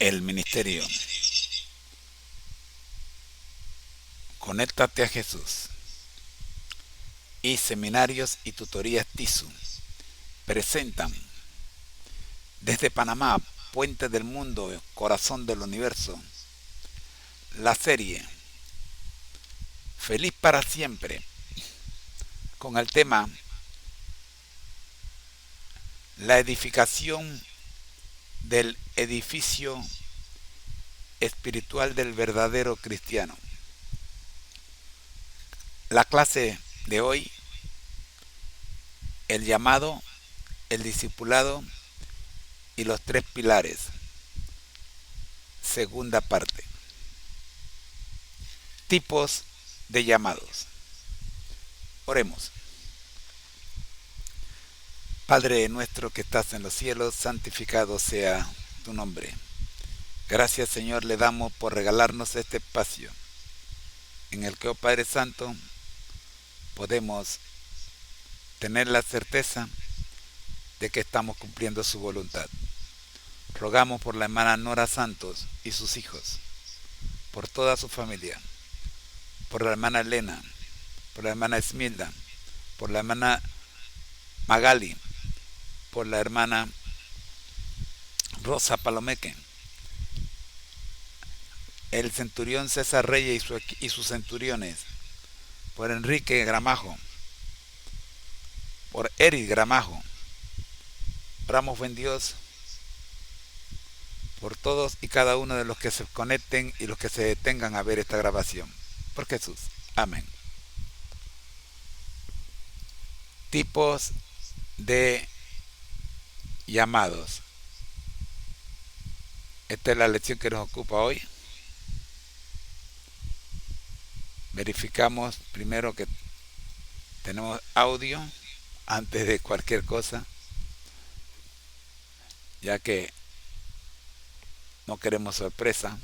el ministerio. Conéctate a Jesús y Seminarios y Tutorías TISU presentan desde Panamá, Puente del Mundo, Corazón del Universo, la serie Feliz para Siempre, con el tema la edificación del edificio espiritual del verdadero cristiano. La clase de hoy, el llamado, el discipulado y los tres pilares. Segunda parte. Tipos de llamados. Oremos. Padre nuestro que estás en los cielos, santificado sea tu nombre. Gracias, Señor, le damos por regalarnos este espacio en el que, oh Padre Santo, podemos tener la certeza de que estamos cumpliendo su voluntad. Rogamos por la hermana Nora Santos y sus hijos, por toda su familia, por la hermana Elena, por la hermana Esmilda, por la hermana Magali, por la hermana Rosa Palomeque, el centurión César Reyes y sus centuriones, por Enrique Gramajo, por Eric Gramajo. Oramos, buen Dios, por todos y cada uno de los que se conecten y los que se detengan a ver esta grabación. Por Jesús. Amén. Tipos de llamados. Esta es la lección que nos ocupa hoy. Verificamos primero que tenemos audio antes de cualquier cosa, ya que no queremos sorpresa.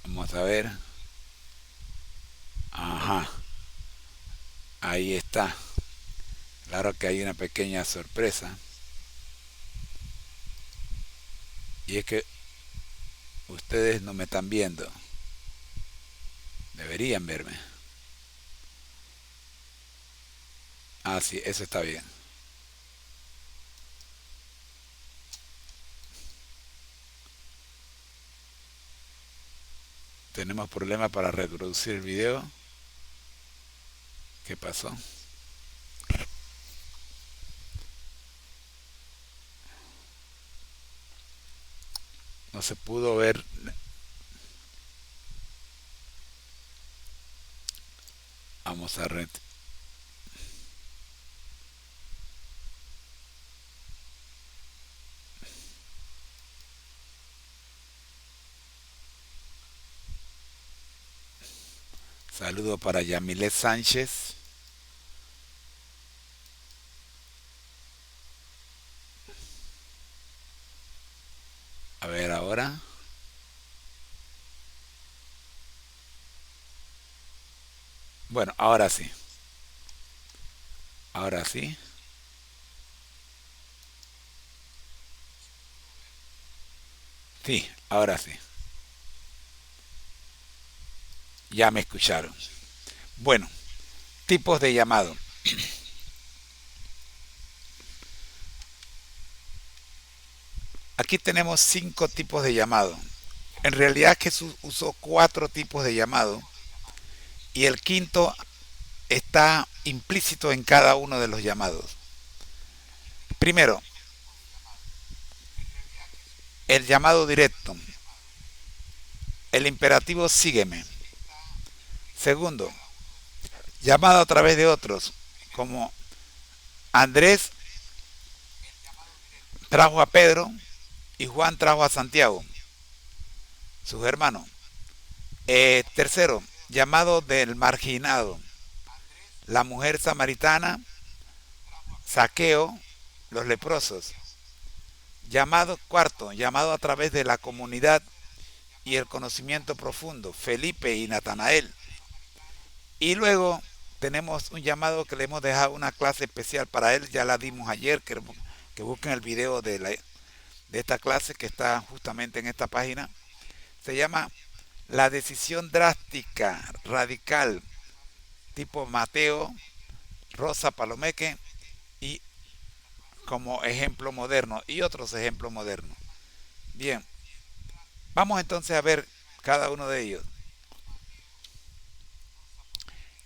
Vamos a ver. Ajá. Ahí está. Claro que hay una pequeña sorpresa. Y es que ustedes no me están viendo. Deberían verme. Ah, sí, eso está bien. Tenemos problemas para reproducir el video. ¿Qué pasó? No se pudo ver. Vamos a red. Saludo para Yamilet Sánchez. A ver ahora. Bueno, ahora sí. Ahora sí. Sí, ahora sí. Ya me escucharon. Bueno, tipos de llamado. Aquí tenemos 5 tipos de llamado. En realidad Jesús usó 4 tipos de llamado y el quinto está implícito en cada uno de los llamados. Primero, el llamado directo. El imperativo sígueme. Segundo, llamado a través de otros, como Andrés trajo a Pedro y Juan trajo a Santiago, sus hermanos. Tercero, llamado del marginado. La mujer samaritana, Saqueo, los leprosos. Llamado cuarto, llamado a través de la comunidad y el conocimiento profundo, Felipe y Natanael. Y luego tenemos un llamado que le hemos dejado una clase especial para él, ya la dimos ayer, que busquen el video de esta clase que está justamente en esta página. Se llama La decisión drástica, radical, tipo Mateo, Rosa Palomeque y como ejemplo moderno y otros ejemplos modernos. Bien, vamos entonces a ver cada uno de ellos.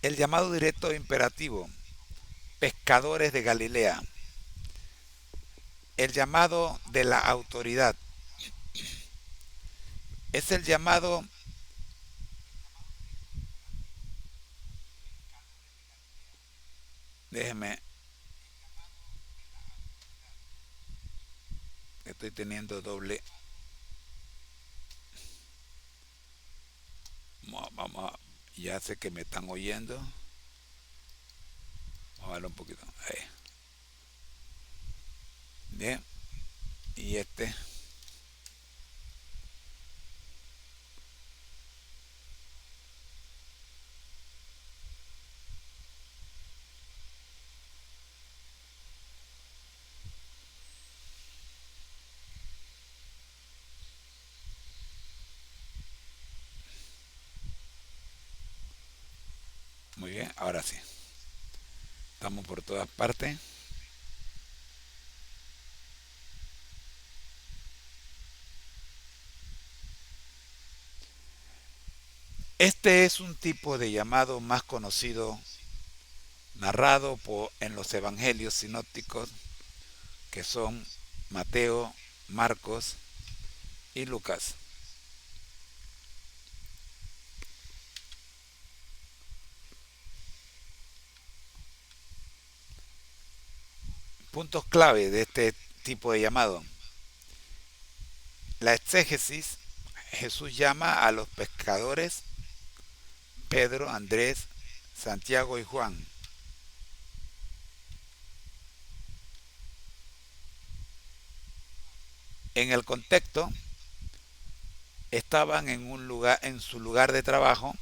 El llamado directo imperativo, pescadores de Galilea. El llamado de la autoridad. Es el llamado, déjeme, estoy teniendo doble. Vamos, ya sé que me están oyendo. Vamos a darle un poquito. Ahí. Bien, y este. Muy bien, ahora sí. Estamos por todas partes. Este es un tipo de llamado más conocido, narrado en los evangelios sinópticos, que son Mateo, Marcos y Lucas. Puntos clave de este tipo de llamado. La exégesis, Jesús llama a los pescadores Pedro, Andrés, Santiago y Juan. En el contexto, estaban en su lugar de trabajo,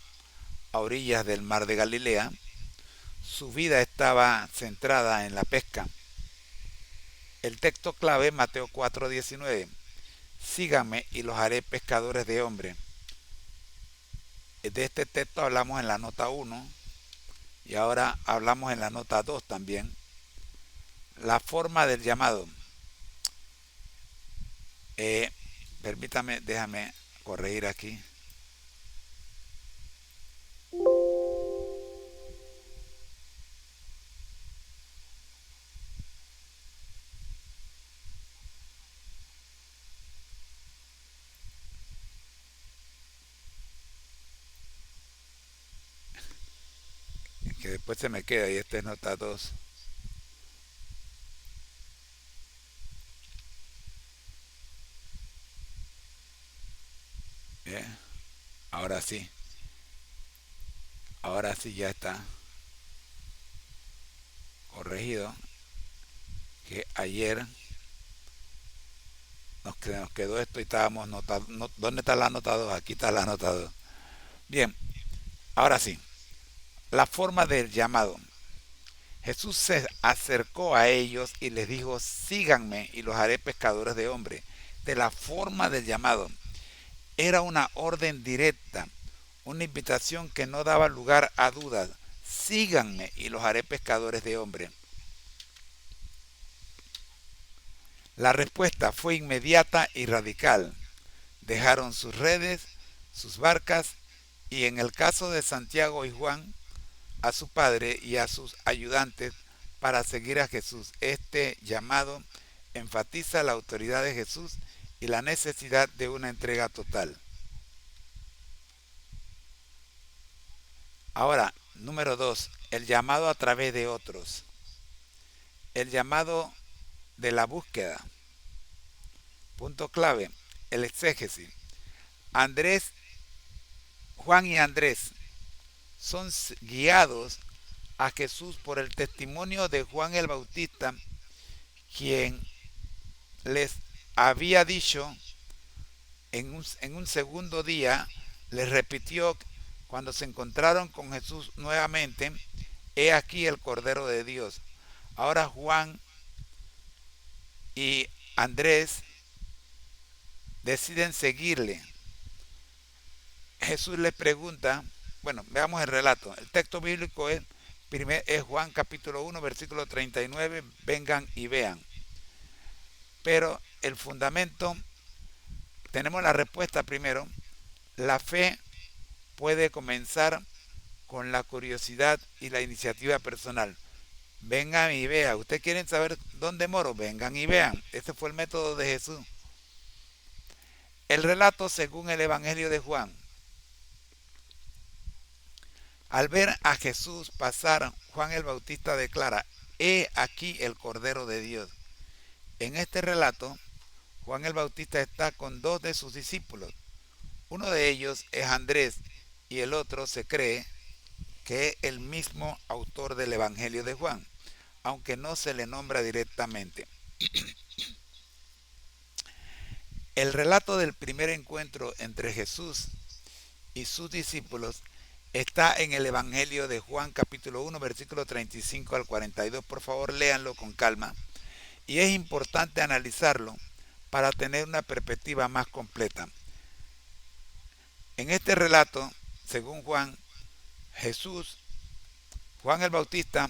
a orillas del mar de Galilea. Su vida estaba centrada en la pesca. El texto clave, Mateo 4:19. Síganme y los haré pescadores de hombres. De este texto hablamos en la nota 1 y ahora hablamos en la nota 2 también. La forma del llamado. Eh, Permítame, déjame corregir aquí. Que después se me queda y esta es nota 2. Bien, ahora sí, ahora sí ya está corregido. Que ayer nos quedó esto y estábamos notando. ¿Dónde está la nota 2? Aquí está la nota 2. Bien, ahora sí, la forma del llamado. Jesús se acercó a ellos y les dijo, síganme y los haré pescadores de hombres. De la forma del llamado. Era una orden directa, una invitación que no daba lugar a dudas. Síganme y los haré pescadores de hombres. La respuesta fue inmediata y radical. Dejaron sus redes, sus barcas y en el caso de Santiago y Juan, a su padre y a sus ayudantes para seguir a Jesús. Este llamado enfatiza la autoridad de Jesús y la necesidad de una entrega total. Ahora, número 2, el llamado a través de otros. El llamado de la búsqueda. Punto clave, el exégesis. Andrés, Juan y Andrés son guiados a Jesús por el testimonio de Juan el Bautista, quien les había dicho en un segundo día, les repitió cuando se encontraron con Jesús nuevamente, he aquí el Cordero de Dios. Ahora Juan y Andrés deciden seguirle. Jesús les pregunta, bueno, veamos el relato. El texto bíblico es Juan capítulo 1, versículo 39, vengan y vean. Pero el fundamento, tenemos la respuesta primero. La fe puede comenzar con la curiosidad y la iniciativa personal. Vengan y vean. ¿Ustedes quieren saber dónde moro? Vengan y vean. Ese fue el método de Jesús. El relato según el Evangelio de Juan. Al ver a Jesús pasar, Juan el Bautista declara, he aquí el Cordero de Dios. En este relato, Juan el Bautista está con dos de sus discípulos. Uno de ellos es Andrés y el otro se cree que es el mismo autor del Evangelio de Juan, aunque no se le nombra directamente. El relato del primer encuentro entre Jesús y sus discípulos está en el Evangelio de Juan capítulo 1, versículo 35 al 42. Por favor, léanlo con calma. Y es importante analizarlo para tener una perspectiva más completa. En este relato, según Juan el Bautista,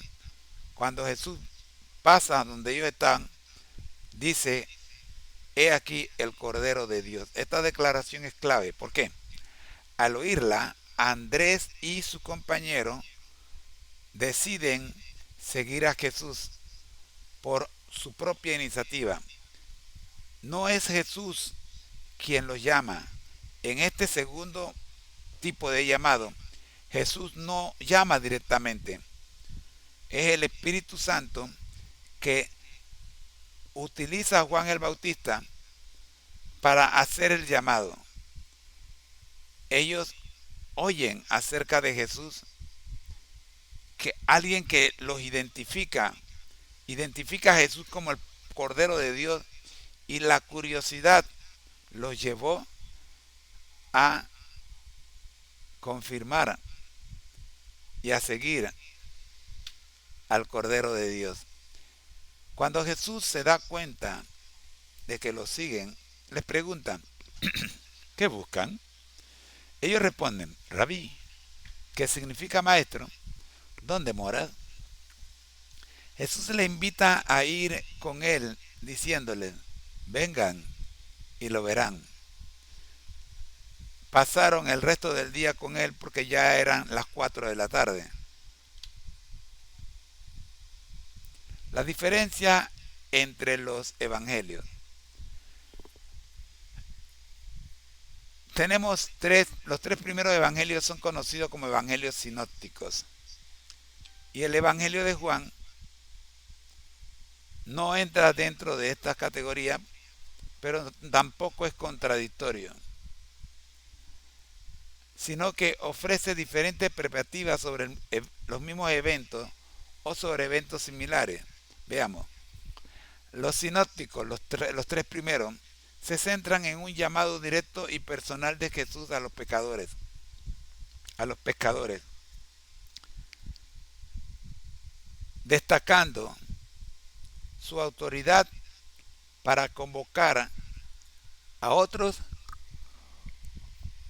cuando Jesús pasa donde ellos están, dice, he aquí el Cordero de Dios. Esta declaración es clave. ¿Por qué? Al oírla, Andrés y su compañero deciden seguir a Jesús por su propia iniciativa. No es Jesús quien los llama. En este segundo tipo de llamado, Jesús no llama directamente. Es el Espíritu Santo que utiliza a Juan el Bautista para hacer el llamado. Ellos oyen acerca de Jesús, que alguien que los identifica a Jesús como el Cordero de Dios, y la curiosidad los llevó a confirmar y a seguir al Cordero de Dios. Cuando Jesús se da cuenta de que lo siguen, les pregunta, ¿qué buscan? Ellos responden, Rabí, que significa maestro, ¿dónde moras? Jesús les invita a ir con él, diciéndoles, vengan y lo verán. Pasaron el resto del día con él porque ya eran las 4 de la tarde. La diferencia entre los evangelios. Tenemos los tres primeros evangelios son conocidos como evangelios sinópticos. Y el evangelio de Juan no entra dentro de esta categoría, pero tampoco es contradictorio, sino que ofrece diferentes perspectivas sobre los mismos eventos o sobre eventos similares. Veamos, los sinópticos, los tres primeros, se centran en un llamado directo y personal de Jesús a los pescadores, destacando su autoridad para convocar a otros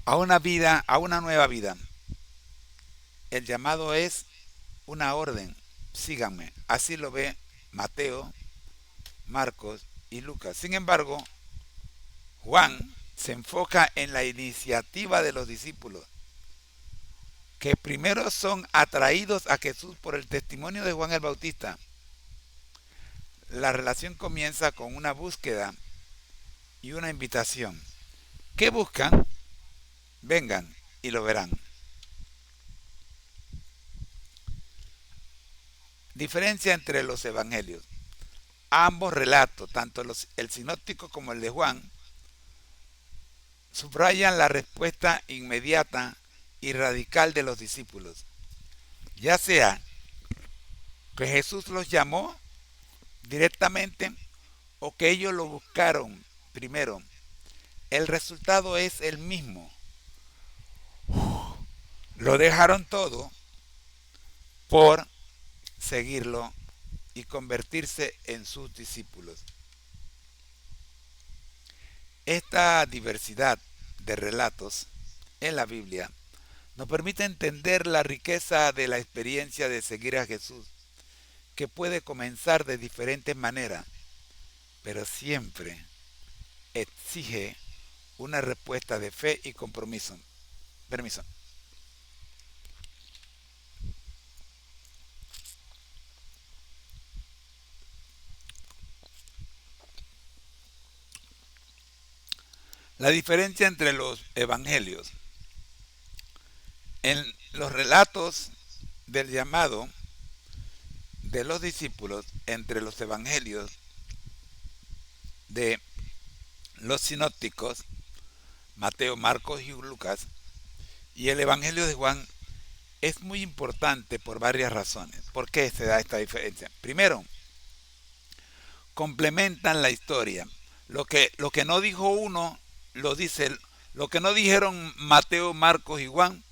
a una nueva vida. El llamado es una orden, síganme. Así lo ve Mateo, Marcos y Lucas. Sin embargo, Juan se enfoca en la iniciativa de los discípulos, que primero son atraídos a Jesús por el testimonio de Juan el Bautista. La relación comienza con una búsqueda y una invitación. ¿Qué buscan? Vengan y lo verán. Diferencia entre los evangelios. Ambos relatos, tanto el sinóptico como el de Juan, subrayan la respuesta inmediata y radical de los discípulos. Ya sea que Jesús los llamó directamente o que ellos lo buscaron primero, el resultado es el mismo. Lo dejaron todo por seguirlo y convertirse en sus discípulos. Esta diversidad de relatos en la Biblia nos permite entender la riqueza de la experiencia de seguir a Jesús, que puede comenzar de diferentes maneras, pero siempre exige una respuesta de fe y compromiso. Permiso. La diferencia entre los evangelios. En los relatos del llamado de los discípulos entre los evangelios de los sinópticos, Mateo, Marcos y Lucas, y el evangelio de Juan, es muy importante por varias razones. ¿Por qué se da esta diferencia? Primero, complementan la historia. Lo que no dijo uno, lo dice, lo que no dijeron Mateo, Marcos y Juan,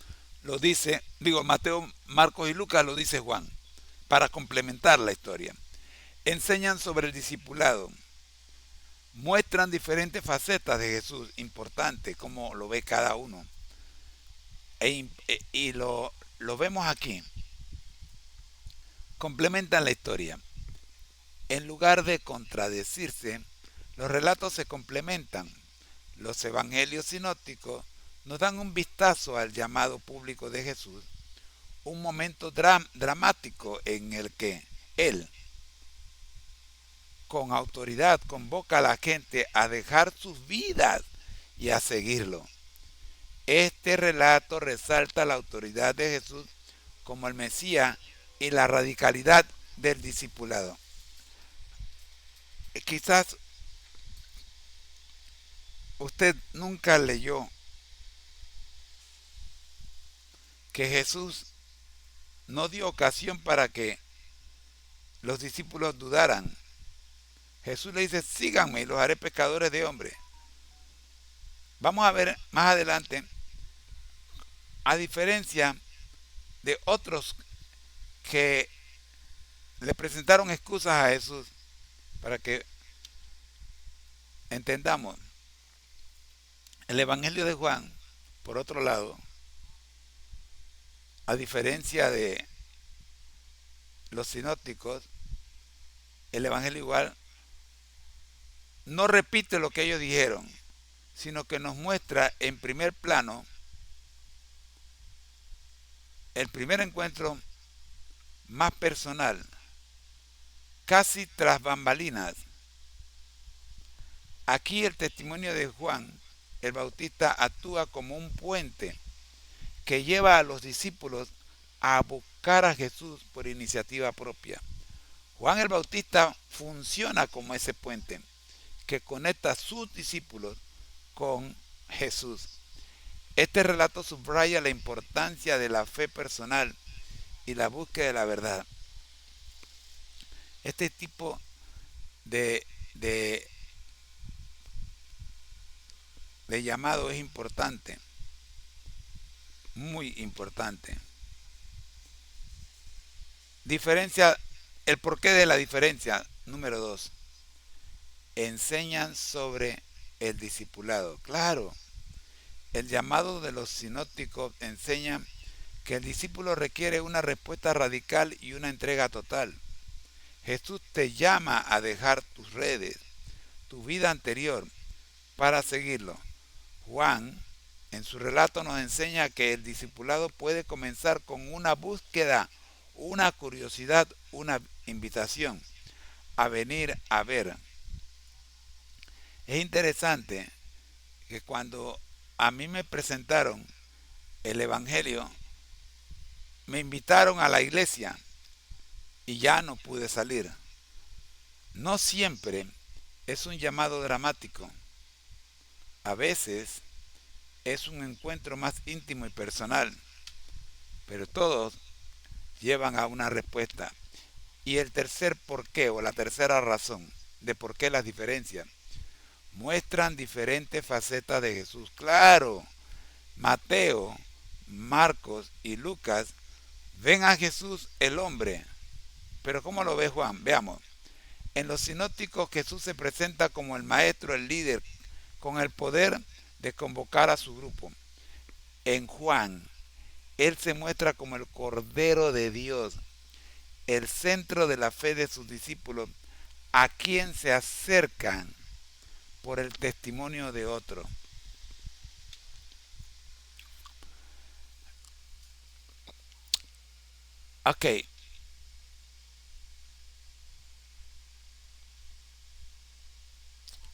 lo dice, Mateo, Marcos y Lucas, lo dice Juan, para complementar la historia. Enseñan sobre el discipulado, muestran diferentes facetas de Jesús, importante cómo lo ve cada uno. Y lo vemos aquí. Complementan la historia. En lugar de contradecirse, los relatos se complementan. Los evangelios sinópticos nos dan un vistazo al llamado público de Jesús, un momento dramático en el que Él, con autoridad, convoca a la gente a dejar sus vidas y a seguirlo. Este relato resalta la autoridad de Jesús como el Mesías y la radicalidad del discipulado. Quizás usted nunca leyó que Jesús no dio ocasión para que los discípulos dudaran. Jesús le dice, síganme y los haré pescadores de hombres. Vamos a ver más adelante, a diferencia de otros que le presentaron excusas a Jesús, para que entendamos. El Evangelio de Juan, por otro lado, a diferencia de los sinópticos, el Evangelio igual no repite lo que ellos dijeron, sino que nos muestra en primer plano el primer encuentro más personal, casi tras bambalinas. Aquí el testimonio de Juan el Bautista actúa como un puente que lleva a los discípulos a buscar a Jesús por iniciativa propia. Juan el Bautista funciona como ese puente que conecta a sus discípulos con Jesús. Este relato subraya la importancia de la fe personal y la búsqueda de la verdad. Este tipo de llamado es importante, muy importante. Diferencia, el porqué de la diferencia, número 2. Enseñan sobre el discipulado. Claro, el llamado de los sinópticos enseña que el discípulo requiere una respuesta radical y una entrega total. Jesús te llama a dejar tus redes, tu vida anterior, para seguirlo. Juan, en su relato, nos enseña que el discipulado puede comenzar con una búsqueda, una curiosidad, una invitación a venir a ver. Es interesante que cuando a mí me presentaron el Evangelio, me invitaron a la iglesia y ya no pude salir. No siempre es un llamado dramático. A veces es un encuentro más íntimo y personal, pero todos llevan a una respuesta. Y el tercer porqué o la tercera razón de por qué las diferencias muestran diferentes facetas de Jesús. Claro, Mateo, Marcos y Lucas ven a Jesús el hombre, Pero ¿cómo lo ve Juan? Veamos. En los sinópticos Jesús se presenta como el maestro, el líder, con el poder de convocar a su grupo. En Juan, Él se muestra como el Cordero de Dios, el centro de la fe de sus discípulos, a quien se acercan por el testimonio de otro. Ok,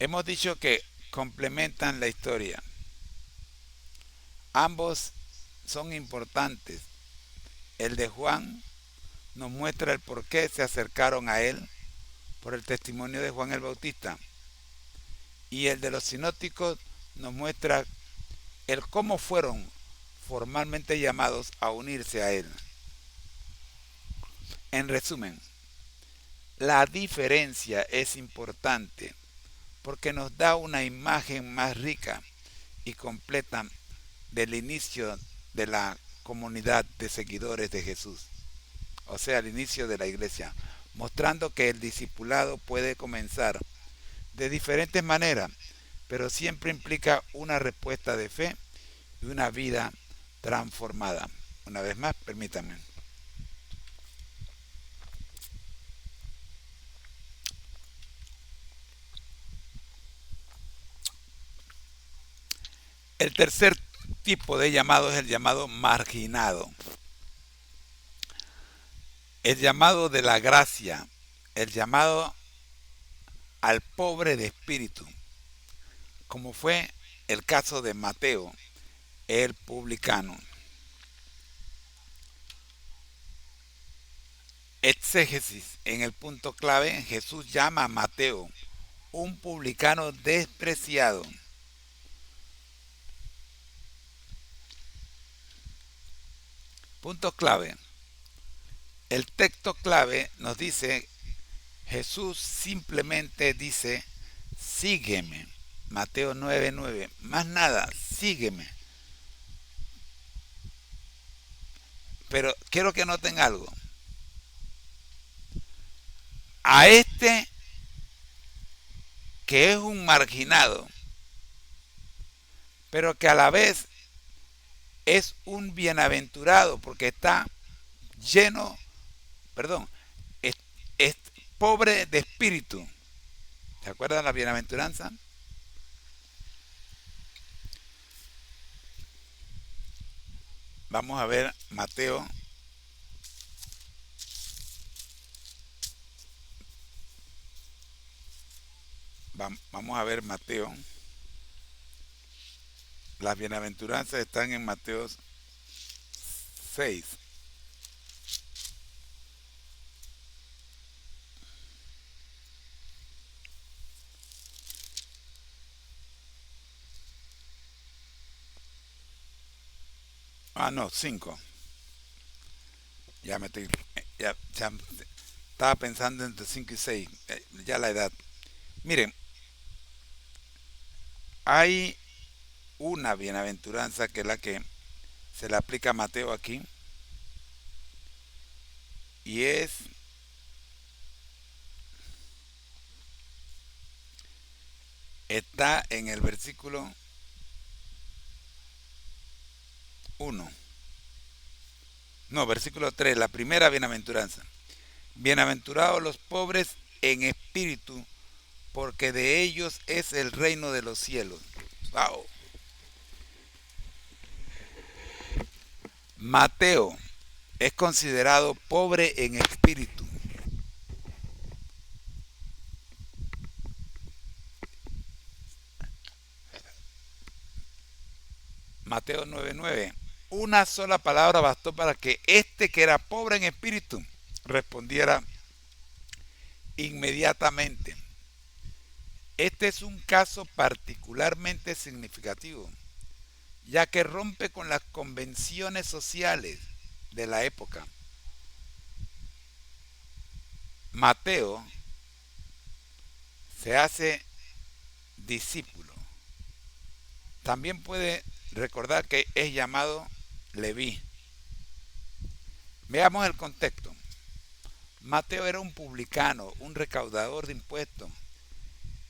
hemos dicho que complementan la historia. Ambos son importantes. El de Juan nos muestra el por qué se acercaron a él por el testimonio de Juan el Bautista. Y el de los sinópticos nos muestra el cómo fueron formalmente llamados a unirse a él. En resumen, la diferencia es importante porque nos da una imagen más rica y completa del inicio de la comunidad de seguidores de Jesús, o sea, el inicio de la iglesia, mostrando que el discipulado puede comenzar de diferentes maneras, pero siempre implica una respuesta de fe y una vida transformada. Una vez más, permítanme. El tercer tipo de llamado es el llamado marginado. El llamado de la gracia, el llamado al pobre de espíritu, como fue el caso de Mateo, el publicano. Exégesis, en el punto clave, Jesús llama a Mateo un publicano despreciado. Punto clave. El texto clave nos dice, Jesús simplemente dice, sígueme. Mateo 9:9. Más nada, sígueme. Pero quiero que noten algo. A este que es un marginado, pero que a la vez es un bienaventurado porque está lleno, perdón, es, es pobre de espíritu. ¿Se acuerdan la bienaventuranza? Vamos a ver Mateo. Vamos a ver Mateo. Las bienaventuranzas están en Mateo 6. Ah, no, 5. Ya me estoy. Ya estaba pensando entre 5 y 6. Ya la edad. Miren, hay una bienaventuranza que es la que se le aplica a Mateo aquí. Y está en el versículo 1. No, versículo 3, la primera bienaventuranza. Bienaventurados los pobres en espíritu, porque de ellos es el reino de los cielos. Wow. Mateo es considerado pobre en espíritu. Mateo 9:9. Una sola palabra bastó para que este que era pobre en espíritu respondiera inmediatamente. Este es un caso particularmente significativo, ya que rompe con las convenciones sociales de la época. Mateo se hace discípulo. También puede recordar que es llamado Leví. Veamos el contexto. Mateo era un publicano, un recaudador de impuestos.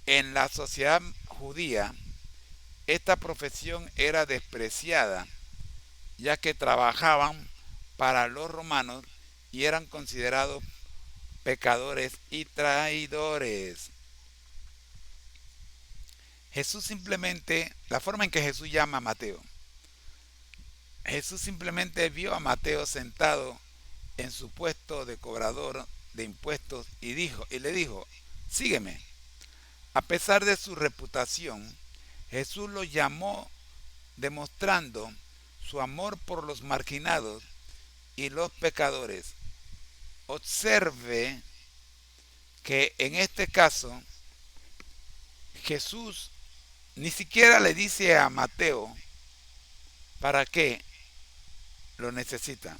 En la sociedad judía, esta profesión era despreciada, ya que trabajaban para los romanos y eran considerados pecadores y traidores. Jesús simplemente, la forma en que Jesús llama a Mateo, Jesús simplemente vio a Mateo sentado en su puesto de cobrador de impuestos y le dijo, sígueme. A pesar de su reputación, Jesús lo llamó demostrando su amor por los marginados y los pecadores. Observe que en este caso Jesús ni siquiera le dice a Mateo para qué lo necesita.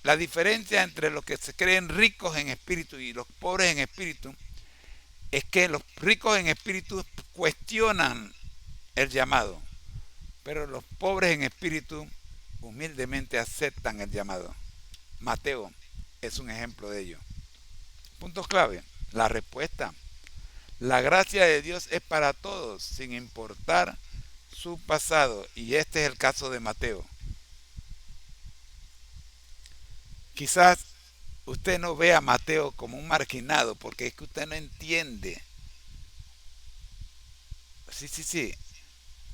La diferencia entre los que se creen ricos en espíritu y los pobres en espíritu es que los ricos en espíritu cuestionan el llamado, pero los pobres en espíritu humildemente aceptan el llamado. Mateo es un ejemplo de ello. Puntos clave. La respuesta. La gracia de Dios es para todos, sin importar su pasado, y este es el caso de Mateo. Quizás usted no ve a Mateo como un marginado, porque es que usted no entiende. Sí.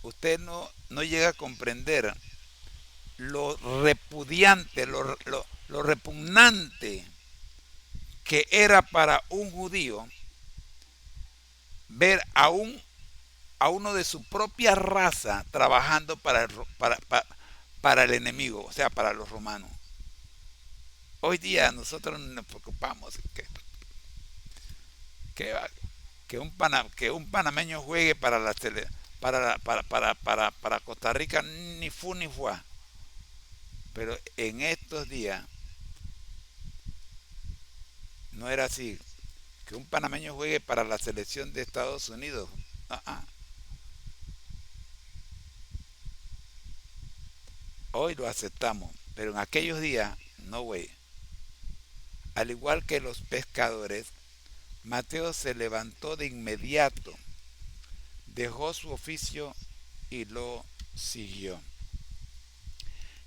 Usted no llega a comprender lo repudiante, lo repugnante que era para un judío ver a uno de su propia raza trabajando para el enemigo, o sea, para los romanos. Hoy día nosotros nos preocupamos que, que un panameño juegue para la para Costa Rica, ni fu ni fue. Pero en estos días no era así. Que un panameño juegue para la selección de Estados Unidos. Hoy lo aceptamos, pero en aquellos días, no way. Al igual que los pescadores, Mateo se levantó de inmediato, dejó su oficio y lo siguió.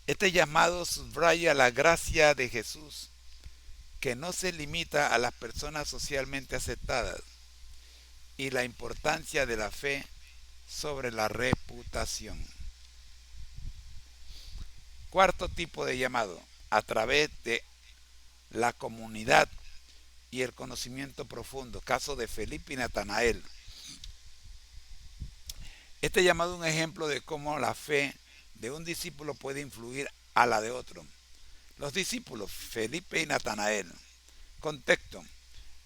Este llamado subraya la gracia de Jesús, que no se limita a las personas socialmente aceptadas, y la importancia de la fe sobre la reputación. Cuarto tipo de llamado, a través de la comunidad y el conocimiento profundo, caso de Felipe y Natanael. Este llamado es un ejemplo de cómo la fe de un discípulo puede influir a la de otro. Los discípulos, Felipe y Natanael. Contexto.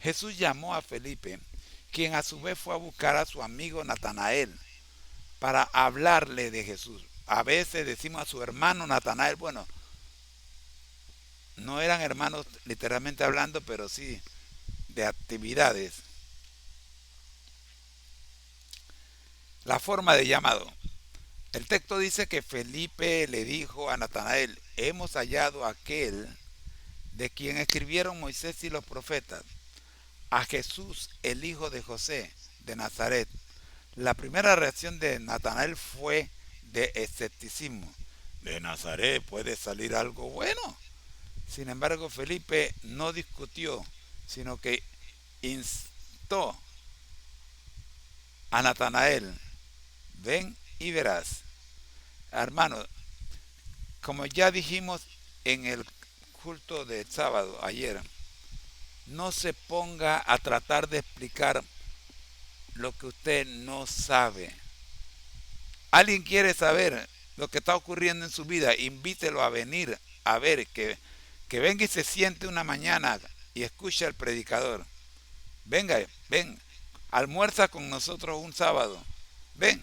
Jesús llamó a Felipe, quien a su vez fue a buscar a su amigo Natanael para hablarle de Jesús. A veces decimos a su hermano Natanael, bueno, no eran hermanos literalmente hablando, pero sí de actividades. La forma de llamado. El texto dice que Felipe le dijo a Natanael, hemos hallado a aquel de quien escribieron Moisés y los profetas, a Jesús, el hijo de José, de Nazaret. La primera reacción de Natanael fue de escepticismo. ¿De Nazaret puede salir algo bueno? Sin embargo, Felipe no discutió, sino que instó a Natanael, ven y verás. Hermano, como ya dijimos en el culto del sábado, ayer, no se ponga a tratar de explicar lo que usted no sabe. Alguien quiere saber lo que está ocurriendo en su vida, invítelo a venir a ver, que venga y se siente una mañana y escuche al predicador. Venga, ven, almuerza con nosotros un sábado. Ven,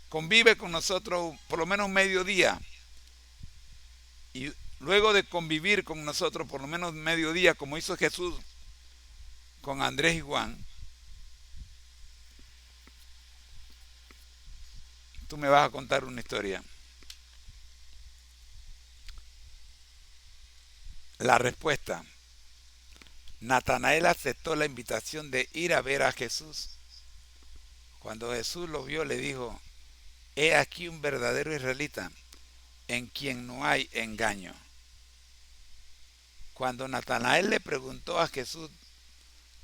convive con nosotros por lo menos mediodía. Y luego de convivir con nosotros por lo menos mediodía, como hizo Jesús con Andrés y Juan, tú me vas a contar una historia. La respuesta. Natanael aceptó la invitación de ir a ver a Jesús. Cuando Jesús lo vio, le dijo: He aquí un verdadero israelita, en quien no hay engaño. Cuando Natanael le preguntó a Jesús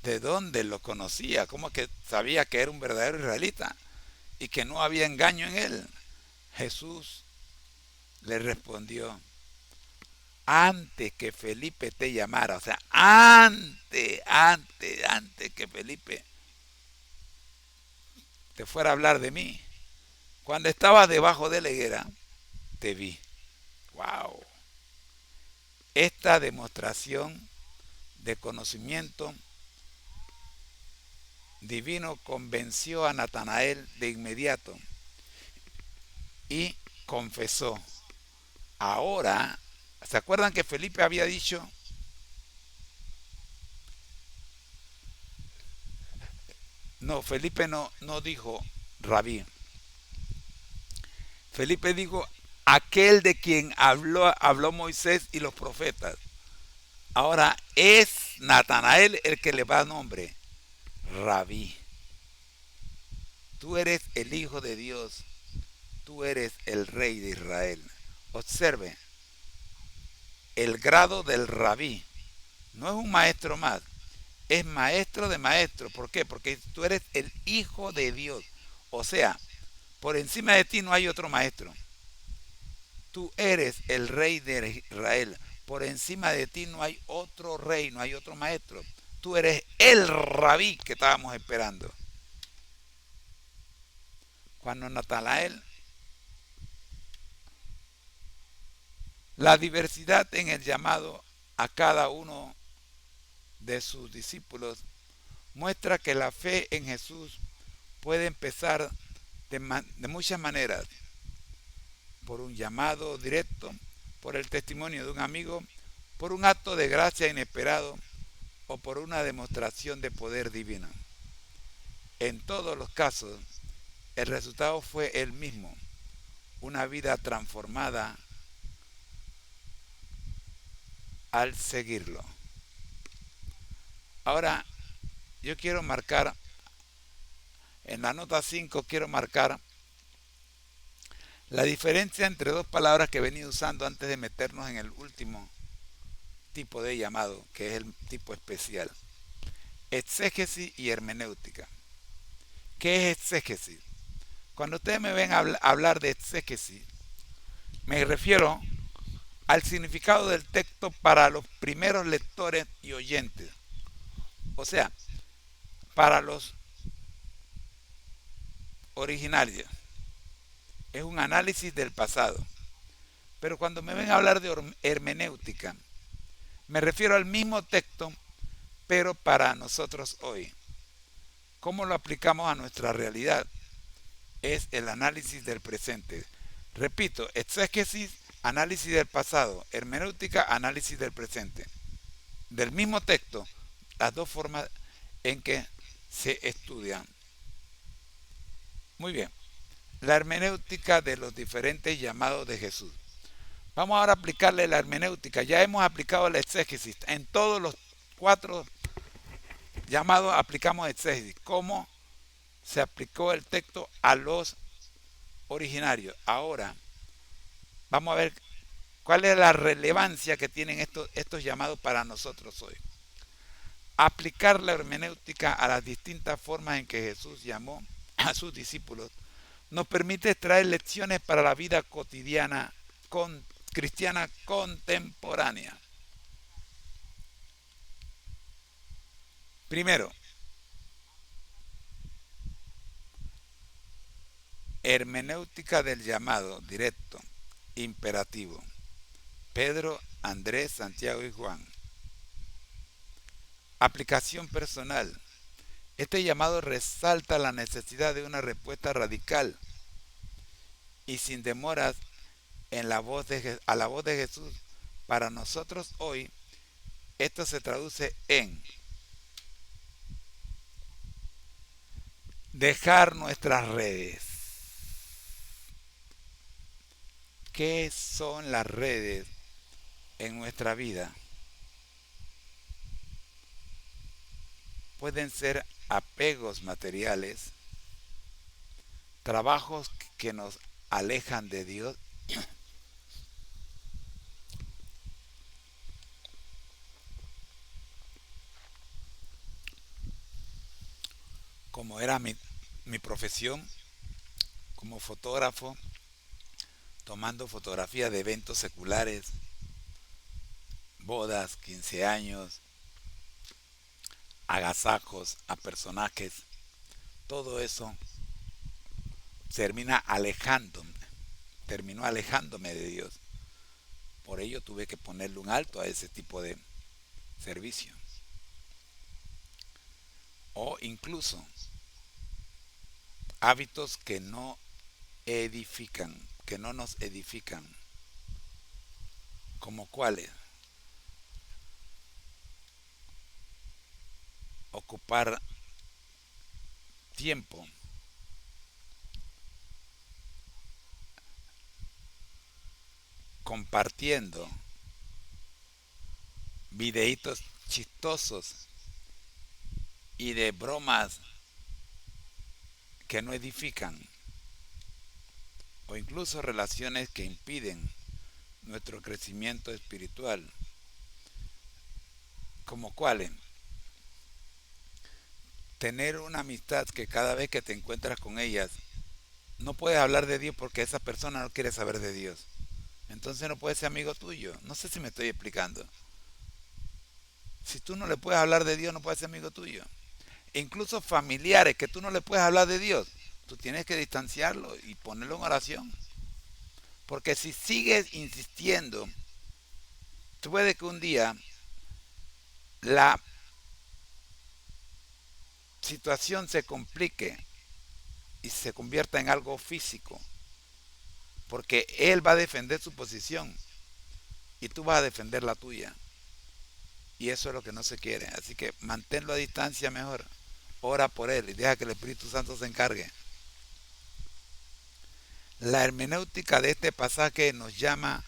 de dónde lo conocía, cómo que sabía que era un verdadero israelita y que no había engaño en él, Jesús le respondió: antes que Felipe te llamara, o sea, antes que Felipe te fuera a hablar de mí, cuando estabas debajo de la higuera, te vi. ¡Wow! Esta demostración de conocimiento divino convenció a Natanael de inmediato y confesó. Ahora, ¿se acuerdan que Felipe había dicho? No, Felipe no dijo rabí. Felipe dijo aquel de quien habló Moisés y los profetas. Ahora es Natanael el que le va nombre, rabí. Tú eres el Hijo de Dios, tú eres el Rey de Israel. Observe, el grado del rabí no es un maestro más, es maestro de maestro. ¿Por qué? Porque tú eres el Hijo de Dios. O sea, por encima de ti no hay otro maestro. Tú eres el Rey de Israel. Por encima de ti no hay otro rey, no hay otro maestro. Tú eres el rabí que estábamos esperando. Cuando Natanael, la diversidad en el llamado a cada uno de sus discípulos muestra que la fe en Jesús puede empezar de muchas maneras: por un llamado directo, por el testimonio de un amigo, por un acto de gracia inesperado o por una demostración de poder divino. En todos los casos, el resultado fue el mismo: una vida transformada al seguirlo. Ahora, yo quiero marcar, en la nota 5 quiero marcar la diferencia entre dos palabras que he venido usando antes de meternos en el último tipo de llamado, que es el tipo especial: exégesis y hermenéutica. ¿Qué es exégesis? Cuando ustedes me ven hablar de exégesis, me refiero al significado del texto para los primeros lectores y oyentes. O sea, para los originarios. Es un análisis del pasado. Pero cuando me ven hablar de hermenéutica, me refiero al mismo texto, pero para nosotros hoy. ¿Cómo lo aplicamos a nuestra realidad? Es el análisis del presente. Repito, exégesis, análisis del pasado; hermenéutica, análisis del presente. Del mismo texto, las dos formas en que se estudian. Muy bien, la hermenéutica de los diferentes llamados de Jesús. Vamos ahora a aplicarle la hermenéutica. Ya hemos aplicado la exégesis. En todos los 4 llamados aplicamos exégesis. ¿Cómo se aplicó el texto a los originarios? Ahora vamos a ver cuál es la relevancia que tienen estos llamados para nosotros hoy. Aplicar la hermenéutica a las distintas formas en que Jesús llamó a sus discípulos nos permite extraer lecciones para la vida cotidiana cristiana contemporánea. Primero, hermenéutica del llamado directo, imperativo. Pedro, Andrés, Santiago y Juan. Aplicación personal. Este llamado resalta la necesidad de una respuesta radical y sin demoras a la voz de Jesús. Para nosotros hoy, esto se traduce en dejar nuestras redes. ¿Qué son las redes en nuestra vida? pueden ser apegos materiales, trabajos que nos alejan de Dios, como era mi profesión como fotógrafo, tomando fotografía de eventos seculares, bodas, 15 años, agasajos a personajes, todo eso termina alejándome, terminó alejándome de Dios. Por ello tuve que ponerle un alto a ese tipo de servicio. O incluso hábitos que no edifican, que no nos edifican, como cuáles: ocupar tiempo compartiendo videitos chistosos y de bromas que no edifican, o incluso relaciones que impiden nuestro crecimiento espiritual, como cuáles: tener una amistad que cada vez que te encuentras con ellas no puedes hablar de Dios porque esa persona no quiere saber de Dios. Entonces no puede ser amigo tuyo. No sé si me estoy explicando. Si tú no le puedes hablar de Dios, no puede ser amigo tuyo. E incluso familiares que tú no le puedes hablar de Dios, tú tienes que distanciarlo y ponerlo en oración. Porque si sigues insistiendo, puede que un día la situación se complique y se convierta en algo físico. Porque él va a defender su posición y tú vas a defender la tuya. Y eso es lo que no se quiere. Así que manténlo a distancia mejor. Ora por él y deja que el Espíritu Santo se encargue. La hermenéutica de este pasaje nos llama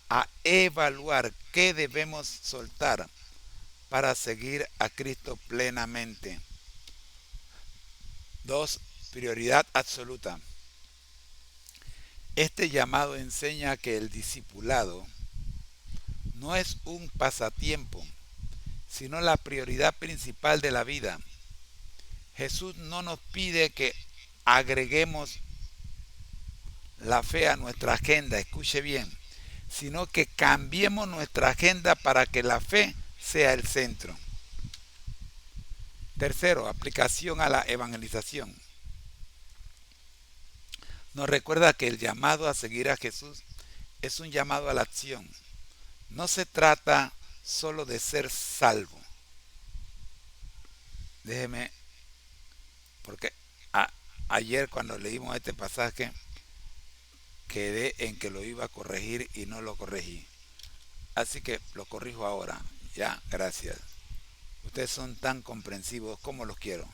a evaluar qué debemos soltar para seguir a Cristo plenamente. 2. Prioridad absoluta. Este llamado enseña que el discipulado no es un pasatiempo, sino la prioridad principal de la vida. Jesús no nos pide que agreguemos la fe a nuestra agenda, escuche bien, sino que cambiemos nuestra agenda para que la fe sea el centro. Tercero, aplicación a la evangelización. Nos recuerda que el llamado a seguir a Jesús es un llamado a la acción. No se trata solo de ser salvo. Déjeme, porque ayer cuando leímos este pasaje quedé en que lo iba a corregir y no lo corregí. Así que lo corrijo ahora. Ya, gracias. Ustedes son tan comprensivos como los quiero.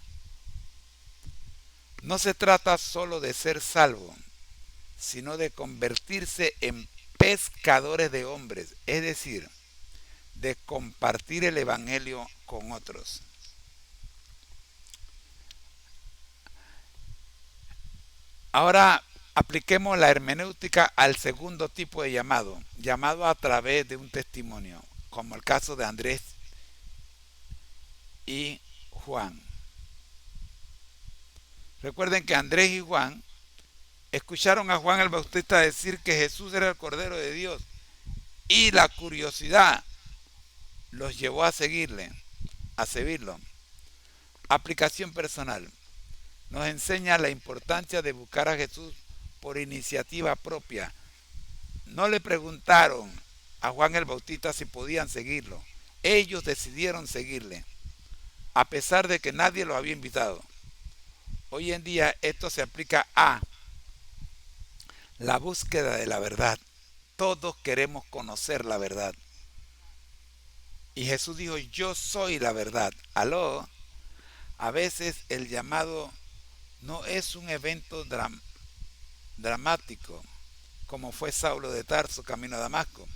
No se trata solo de ser salvo, sino de convertirse en pescadores de hombres, es decir, de compartir el Evangelio con otros. Ahora apliquemos la hermenéutica al segundo tipo de llamado, llamado a través de un testimonio, como el caso de Andrés y Juan. Recuerden que Andrés y Juan escucharon a Juan el Bautista decir que Jesús era el Cordero de Dios y la curiosidad los llevó a seguirle, a seguirlo. Aplicación personal. Nos enseña la importancia de buscar a Jesús por iniciativa propia. No le preguntaron a Juan el Bautista si podían seguirlo. Ellos decidieron seguirle, a pesar de que nadie los había invitado. Hoy en día esto se aplica a la búsqueda de la verdad. Todos queremos conocer la verdad. Y Jesús dijo, yo soy la verdad. Aló. A veces el llamado no es un evento dramático, como fue Saulo de Tarso camino a Damasco,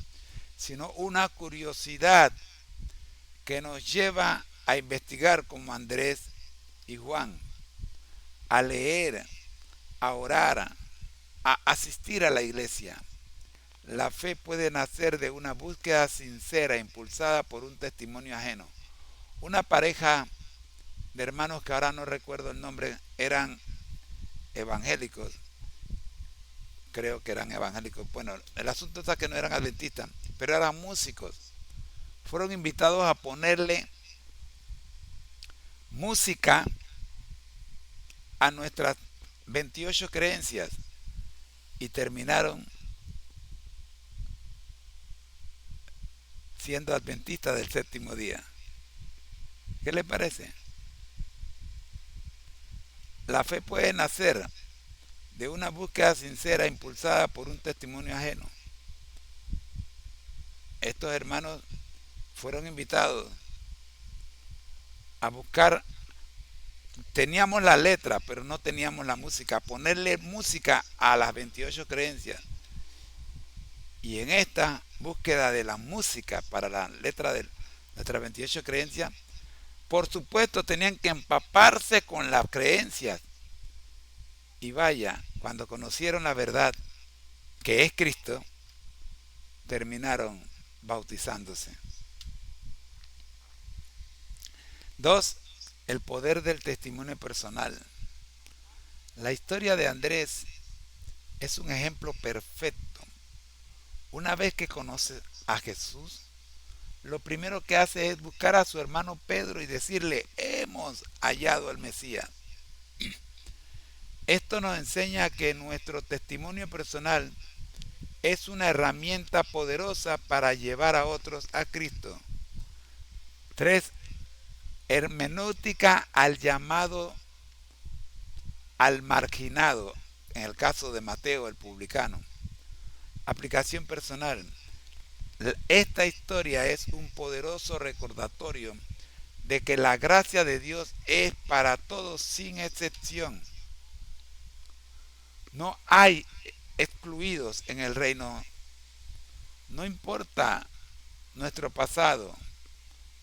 sino una curiosidad que nos lleva a investigar como Andrés y Juan, a leer, a orar, a asistir a la iglesia. La fe puede nacer de una búsqueda sincera impulsada por un testimonio ajeno. Una pareja de hermanos que ahora no recuerdo el nombre, eran evangélicos, creo que eran evangélicos. Bueno, el asunto es que no eran adventistas, pero eran músicos. Fueron invitados a ponerle música a nuestras 28 creencias y terminaron siendo adventistas del séptimo día. ¿Qué le parece? La fe puede nacer de una búsqueda sincera impulsada por un testimonio ajeno. Estos hermanos fueron invitados a buscar, teníamos la letra, pero no teníamos la música, ponerle música a las 28 creencias. Y en esta búsqueda de la música para la letra de nuestras 28 creencias, por supuesto tenían que empaparse con las creencias. Y vaya, cuando conocieron la verdad, que es Cristo, terminaron bautizándose. 2. El poder del testimonio personal. La historia de Andrés es un ejemplo perfecto. Una vez que conoce a Jesús, lo primero que hace es buscar a su hermano Pedro y decirle, hemos hallado al Mesías. Esto nos enseña que nuestro testimonio personal es una herramienta poderosa para llevar a otros a Cristo. 3. Hermenéutica al llamado al marginado, en el caso de Mateo el publicano. Aplicación personal. Esta historia es un poderoso recordatorio de que la gracia de Dios es para todos sin excepción. No hay excluidos en el reino. No importa nuestro pasado,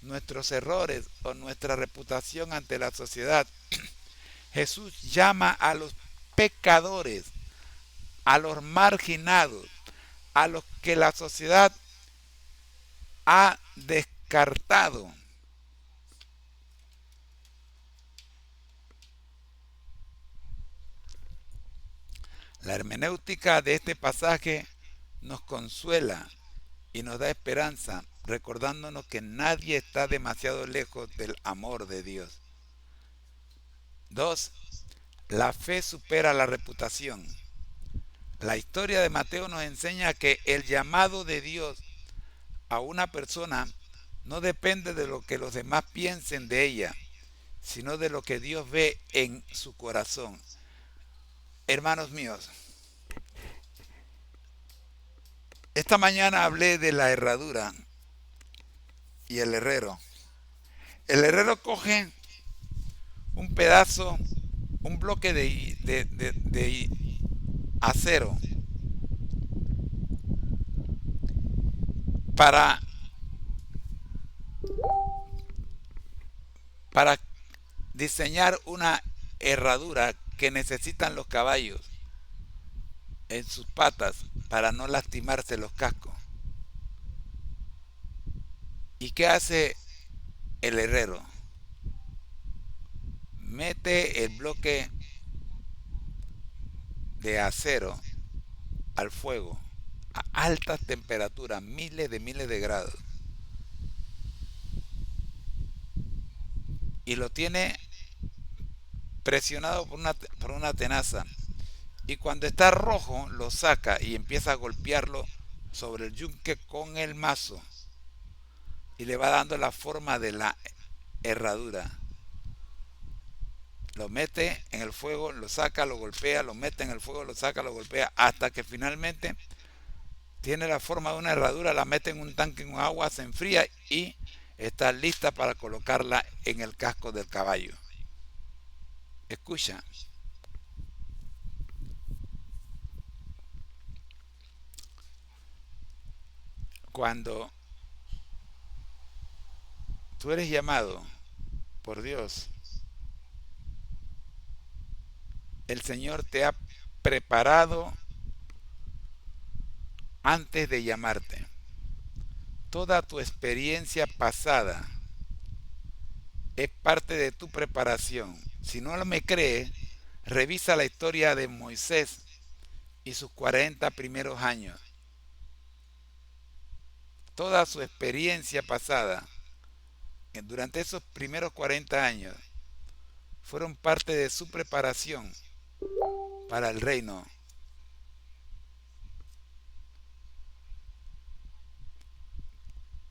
nuestros errores o nuestra reputación ante la sociedad. Jesús llama a los pecadores, a los marginados, a los que la sociedad ha descartado. La hermenéutica de este pasaje nos consuela y nos da esperanza, recordándonos que nadie está demasiado lejos del amor de Dios. 2. La fe supera la reputación. La historia de Mateo nos enseña que el llamado de Dios a una persona no depende de lo que los demás piensen de ella, sino de lo que Dios ve en su corazón. Hermanos míos, esta mañana hablé de la herradura y el herrero. El herrero coge un pedazo, un bloque de acero para, para diseñar una herradura que necesitan los caballos en sus patas para no lastimarse los cascos. ¿Y qué hace el herrero? Mete el bloque de acero al fuego a altas temperaturas, miles de grados, y lo tiene presionado por una tenaza. Y cuando está rojo, lo saca y empieza a golpearlo sobre el yunque con el mazo. Y le va dando la forma de la herradura. Lo mete en el fuego, lo saca, lo golpea, lo mete en el fuego, lo saca, lo golpea, hasta que finalmente tiene la forma de una herradura, la mete en un tanque con agua, se enfría y está lista para colocarla en el casco del caballo. Escucha, cuando tú eres llamado por Dios. El Señor te ha preparado antes de llamarte. Toda tu experiencia pasada es parte de tu preparación. Si no me crees, revisa la historia de Moisés y sus 40 primeros años. Toda su experiencia pasada, durante esos primeros 40 años, fueron parte de su preparación para el reino,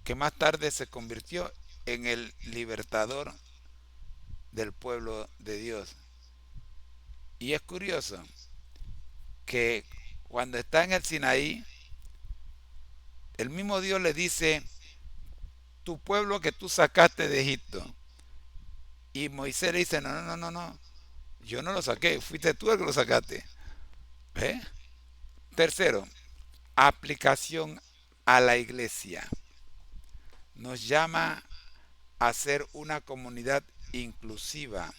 que más tarde se convirtió en el libertador del pueblo de Dios. Y es curioso que cuando está en el Sinaí, el mismo Dios le dice, tu pueblo que tú sacaste de Egipto. Y Moisés le dice, no, no, no, no, no, yo no lo saqué, fuiste tú el que lo sacaste. ¿Eh? Tercero, aplicación a la iglesia. Nos llama a ser una comunidad inclusiva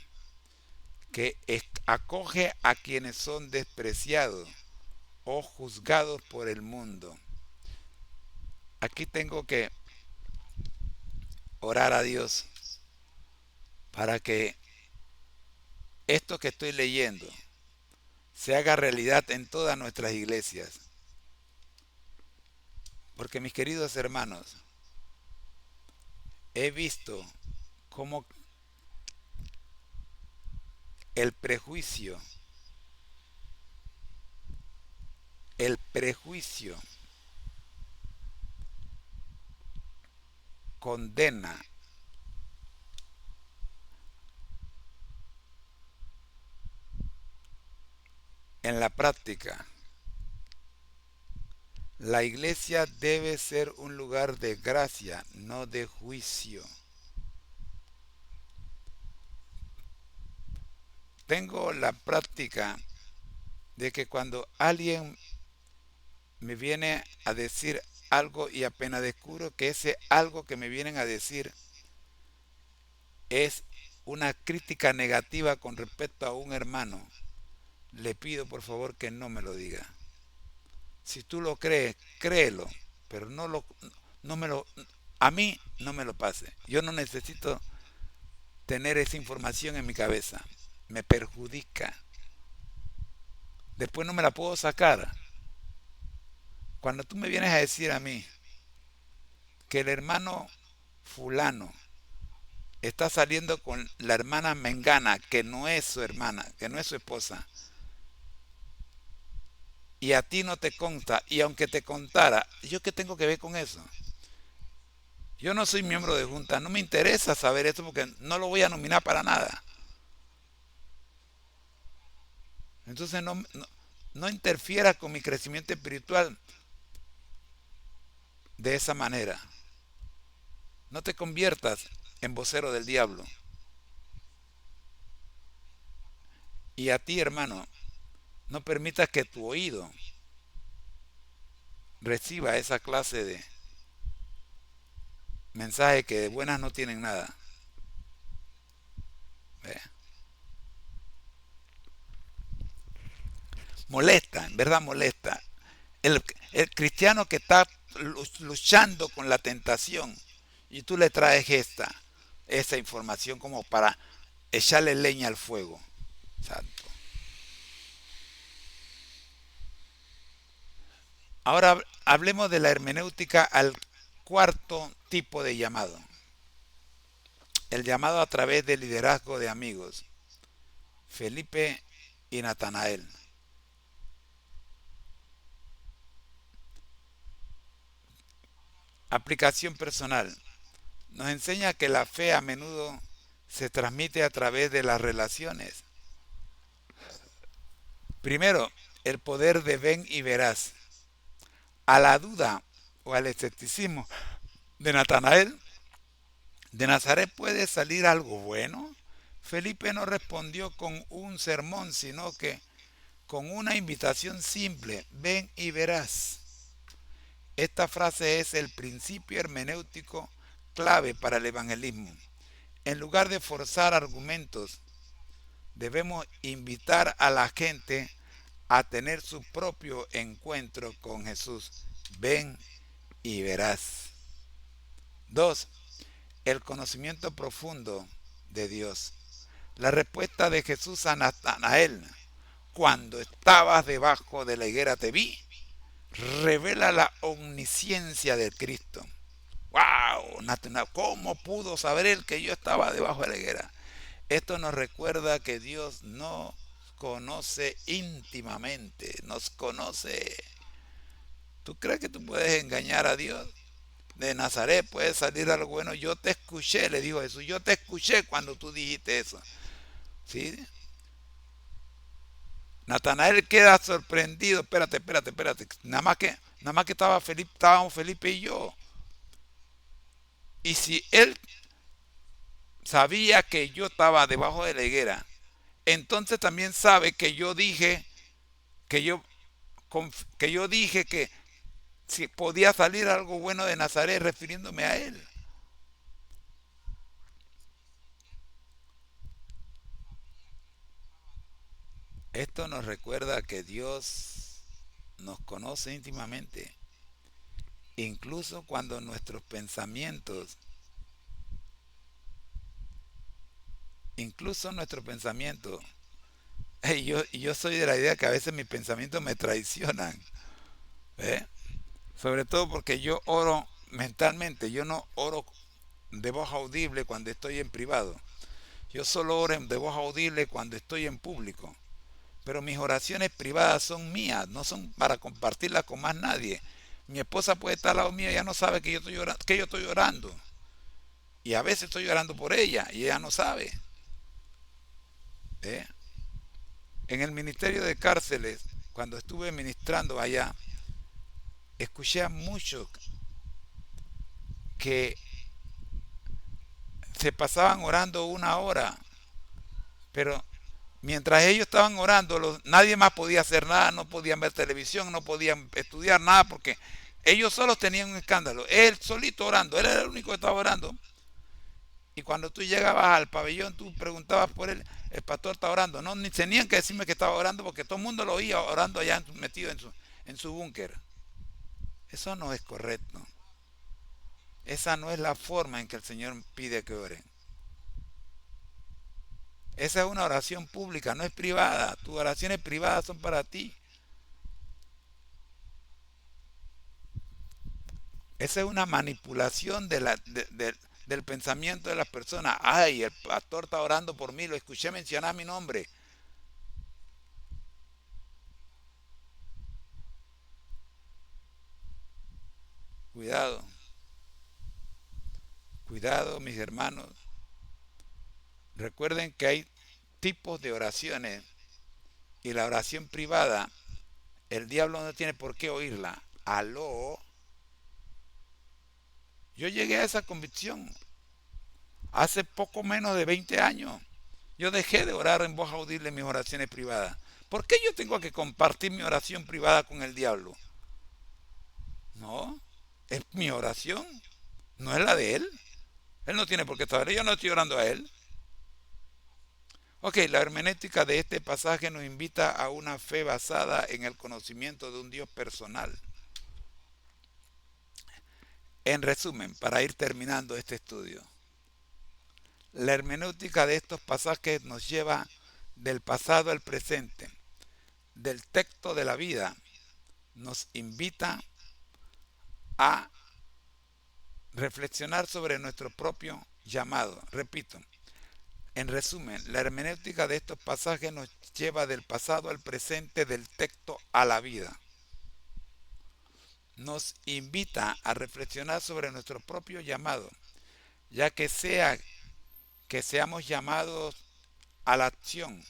que acoge a quienes son despreciados o juzgados por el mundo. Aquí tengo que orar a Dios para que esto que estoy leyendo se haga realidad en todas nuestras iglesias. Porque mis queridos hermanos, he visto cómo el prejuicio condena en la práctica. La iglesia debe ser un lugar de gracia, no de juicio. Tengo la práctica de que cuando alguien me viene a decir algo y apenas descubro que ese algo que me vienen a decir es una crítica negativa con respecto a un hermano, le pido por favor que no me lo diga. Si tú lo crees, créelo, pero no me lo, a mí no me lo pase. Yo no necesito tener esa información en mi cabeza. Me perjudica. Después no me la puedo sacar. Cuando tú me vienes a decir a mí que el hermano fulano está saliendo con la hermana mengana, que no es su hermana, que no es su esposa, y a ti no te consta, y aunque te contara, ¿yo qué tengo que ver con eso? Yo no soy miembro de junta, no me interesa saber esto porque no lo voy a nominar para nada. Entonces no interfiera con mi crecimiento espiritual de esa manera. No te conviertas en vocero del diablo. Y a ti, hermano, no permitas que tu oído reciba esa clase de mensajes que de buenas no tienen nada. ¿Ve? Molesta, en verdad molesta. El cristiano que está luchando con la tentación y tú le traes esa información como para echarle leña al fuego. Santo. Ahora hablemos de la hermenéutica al cuarto tipo de llamado. El llamado a través del liderazgo de amigos. Felipe y Natanael. Aplicación personal. Nos enseña que la fe a menudo se transmite a través de las relaciones. Primero, el poder de ven y verás. A la duda o al escepticismo de Natanael, ¿de Nazaret puede salir algo bueno? Felipe no respondió con un sermón, sino que con una invitación simple, ven y verás. Esta frase es el principio hermenéutico clave para el evangelismo. En lugar de forzar argumentos, debemos invitar a la gente a tener su propio encuentro con Jesús. Ven y verás. 2. El conocimiento profundo de Dios. La respuesta de Jesús a Natanael, cuando estabas debajo de la higuera te vi, revela la omnisciencia del Cristo. ¡Wow! Natanael, ¿cómo pudo saber él que yo estaba debajo de la higuera? Esto nos recuerda que Dios nos conoce íntimamente, nos conoce. ¿Tú crees que tú puedes engañar a Dios? De Nazaret puede salir algo bueno. Yo te escuché, le dijo Jesús, yo te escuché cuando tú dijiste eso. ¿Sí? Natanael queda sorprendido. Espérate, espérate, espérate. Nada más que estábamos Felipe y yo. Y si él sabía que yo estaba debajo de la higuera, entonces también sabe que yo dije que yo, que yo dije que si podía salir algo bueno de Nazaret refiriéndome a él. Esto nos recuerda que Dios nos conoce íntimamente, incluso cuando nuestros pensamientos, yo soy de la idea que a veces mis pensamientos me traicionan, ¿eh? Sobre todo porque yo oro mentalmente, yo no oro de voz audible cuando estoy en privado, yo solo oro de voz audible cuando estoy en público, pero mis oraciones privadas son mías, no son para compartirlas con más nadie. Mi esposa puede estar al lado mío y ella no sabe que yo estoy orando. Y a veces estoy orando por ella y ella no sabe. ¿Eh? En el ministerio de cárceles, cuando estuve ministrando allá, escuché a muchos que se pasaban orando una hora, pero mientras ellos estaban orando, nadie más podía hacer nada, no podían ver televisión, no podían estudiar nada, porque ellos solos tenían un escándalo. Él solito orando, él era el único que estaba orando. Y cuando tú llegabas al pabellón, tú preguntabas por él, el pastor está orando. No, ni tenían que decirme que estaba orando porque todo el mundo lo oía orando allá metido en su búnker. Eso no es correcto. Esa no es la forma en que el Señor pide que oren. Esa es una oración pública, no es privada. Tus oraciones privadas son para ti. Esa es una manipulación del pensamiento de las personas. Ay, el pastor está orando por mí, lo escuché mencionar mi nombre. Cuidado, cuidado, mis hermanos. Recuerden que hay tipos de oraciones y la oración privada, el diablo no tiene por qué oírla. Aló, yo llegué a esa convicción hace poco menos de 20 años. Yo dejé de orar en voz audible en mis oraciones privadas. ¿Por qué yo tengo que compartir mi oración privada con el diablo? No, es mi oración, no es la de él. Él no tiene por qué saber, yo no estoy orando a él. Ok, la hermenéutica de este pasaje nos invita a una fe basada en el conocimiento de un Dios personal. En resumen, para ir terminando este estudio, la hermenéutica de estos pasajes nos lleva del pasado al presente, del texto de la vida, nos invita a reflexionar sobre nuestro propio llamado. Repito, en resumen, la hermenéutica de estos pasajes nos lleva del pasado al presente, del texto a la vida. Nos invita a reflexionar sobre nuestro propio llamado, ya que sea que seamos llamados a la acción,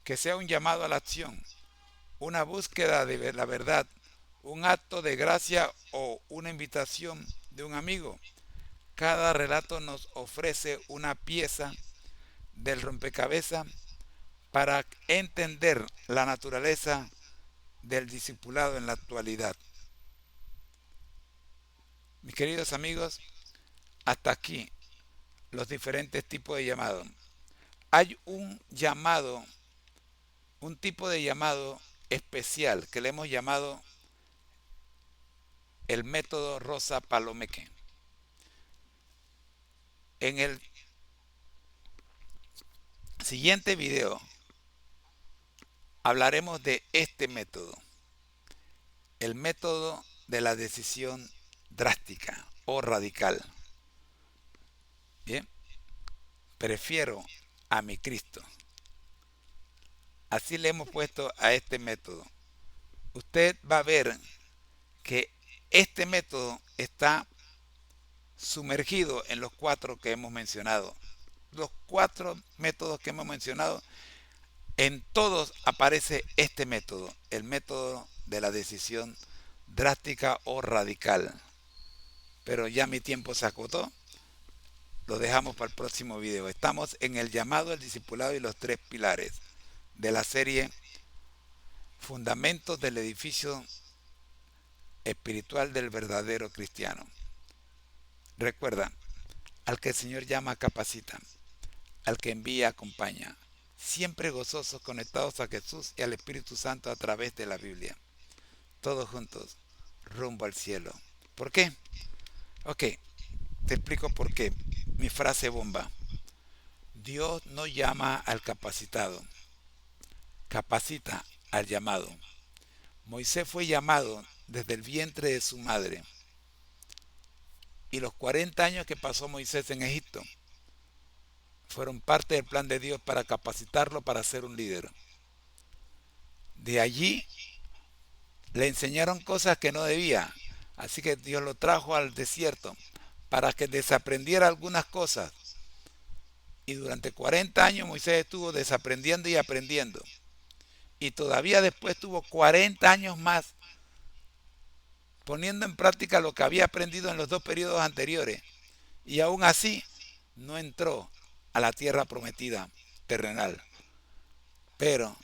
que sea un llamado a la acción, una búsqueda de la verdad, un acto de gracia o una invitación de un amigo. Cada relato nos ofrece una pieza del rompecabezas para entender la naturaleza del discipulado en la actualidad. Mis queridos amigos, hasta aquí los diferentes tipos de llamado. Hay un llamado, un tipo de llamado especial que le hemos llamado el método Rosa Palomeque. En el siguiente video hablaremos de este método, el método de la decisión drástica o radical. Bien, prefiero a mi Cristo. Así le hemos puesto a este método. Usted va a ver que este método está sumergido en los cuatro que hemos mencionado. Los cuatro métodos que hemos mencionado, en todos aparece este método, el método de la decisión drástica o radical. Pero ya mi tiempo se acotó, lo dejamos para el próximo video. Estamos en el llamado, el discipulado y los tres pilares de la serie Fundamentos del edificio espiritual del verdadero cristiano. Recuerda, al que el Señor llama capacita, al que envía acompaña, siempre gozosos, conectados a Jesús y al Espíritu Santo a través de la Biblia. Todos juntos, rumbo al cielo. ¿Por qué? Ok, te explico por qué. Mi frase bomba. Dios no llama al capacitado, capacita al llamado. Moisés fue llamado desde el vientre de su madre y los 40 años que pasó Moisés en Egipto fueron parte del plan de Dios para capacitarlo para ser un líder. De allí le enseñaron cosas que no debía, así que Dios lo trajo al desierto para que desaprendiera algunas cosas. Y durante 40 años Moisés estuvo desaprendiendo y aprendiendo. Y todavía después tuvo 40 años más poniendo en práctica lo que había aprendido en los dos periodos anteriores. Y aún así no entró a la tierra prometida terrenal. Pero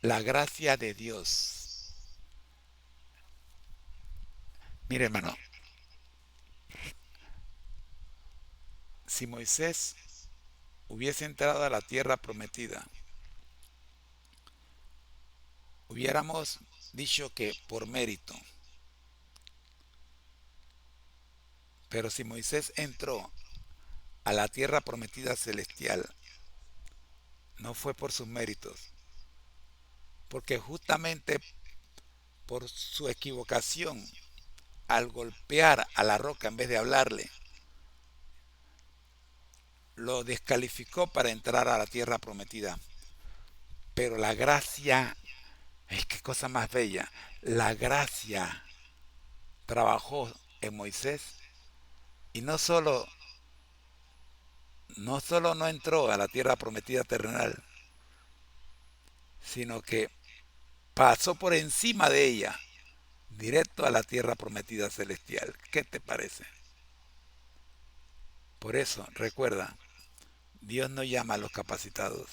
la gracia de Dios. Mire, hermano, si Moisés hubiese entrado a la tierra prometida, hubiéramos dicho que por mérito. Pero si Moisés entró a la tierra prometida celestial, no fue por sus méritos, porque justamente por su equivocación, al golpear a la roca en vez de hablarle, lo descalificó para entrar a la tierra prometida. Pero la gracia, es que cosa más bella, la gracia trabajó en Moisés y no solo no entró a la tierra prometida terrenal, sino que pasó por encima de ella, directo a la tierra prometida celestial. ¿Qué te parece? Por eso, recuerda, Dios no llama a los capacitados,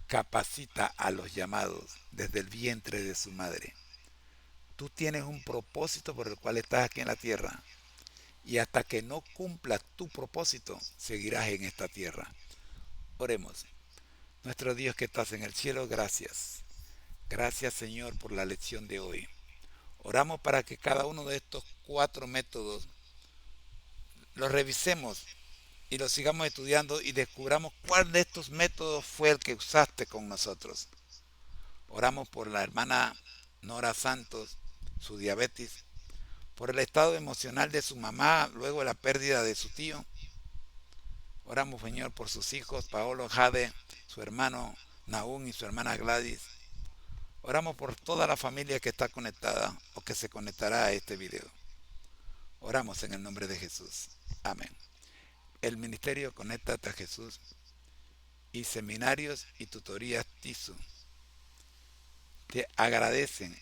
capacita a los llamados desde el vientre de su madre. Tú tienes un propósito por el cual estás aquí en la tierra y hasta que no cumplas tu propósito, seguirás en esta tierra. Oremos. Nuestro Dios que estás en el cielo, gracias. Gracias, Señor, por la lección de hoy. Oramos para que cada uno de estos cuatro métodos los revisemos y los sigamos estudiando y descubramos cuál de estos métodos fue el que usaste con nosotros. Oramos por la hermana Nora Santos, su diabetes, por el estado emocional de su mamá luego de la pérdida de su tío. Oramos, Señor, por sus hijos, Paolo, Jade, su hermano Nahum y su hermana Gladys. Oramos por toda la familia que está conectada o que se conectará a este video. Oramos en el nombre de Jesús. Amén. El Ministerio Conéctate a Jesús y Seminarios y Tutorías TISU te agradecen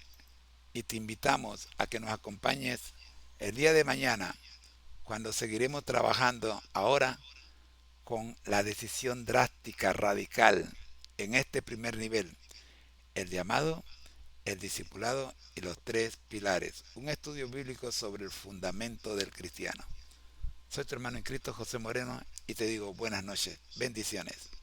y te invitamos a que nos acompañes el día de mañana cuando seguiremos trabajando ahora con la decisión drástica, radical en este primer nivel, el llamado el discipulado y los tres pilares. Un estudio bíblico sobre el fundamento del cristiano. Soy tu hermano en Cristo, José Moreno, y te digo buenas noches. Bendiciones.